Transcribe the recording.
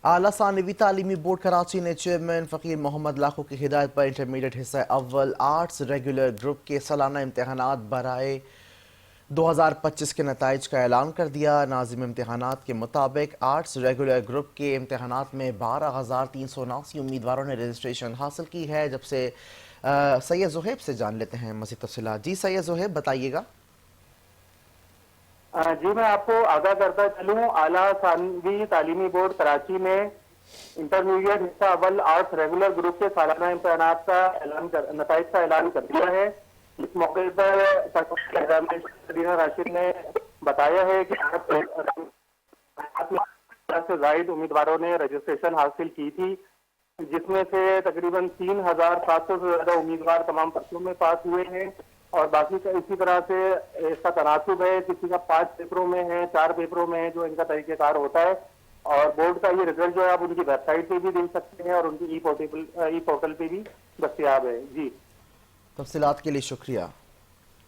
اعلیٰ ثانوی تعلیمی بورڈ کراچی نے چیئرمین فقیر محمد لاکھو کی ہدایت پر انٹرمیڈیٹ حصہ اول آرٹس ریگولر گروپ کے سالانہ امتحانات برائے 2025 کے نتائج کا اعلان کر دیا۔ ناظم امتحانات کے مطابق آرٹس ریگولر گروپ کے امتحانات میں 12,379 امیدواروں نے رجسٹریشن حاصل کی ہے، جب سے سید زہیب سے جان لیتے ہیں مزید تفصیلات۔ جی سید زہیب بتائیے گا۔ جی میں آپ کو آگاہ کرتا چلوں، اعلیٰ ثانوی تعلیمی بورڈ کراچی نے انٹرمیڈیٹ حصہ اول آرٹس ریگولر گروپ کے سالانہ امتحانات کا نتائج کا اعلان کر دیا ہے۔ اس موقع پر سدینہ راشد نے بتایا ہے کہ سے زائد امیدواروں نے رجسٹریشن حاصل کی تھی، جس میں سے تقریباً 3,700 سے زیادہ امیدوار تمام پرچوں میں پاس ہوئے ہیں، اور باقی کا اسی طرح سے اس کا تناسب ہے، کسی کا 5 پیپروں میں ہے، 4 پیپروں میں ہے، جو ان کا طریقہ کار ہوتا ہے۔ اور بورڈ کا یہ رزلٹ جو ہے آپ ان کی ویب سائٹ پہ بھی دیکھ سکتے ہیں، اور ان کی ای پورٹل پہ بھی دستیاب ہے۔ جی تفصیلات کے لیے شکریہ۔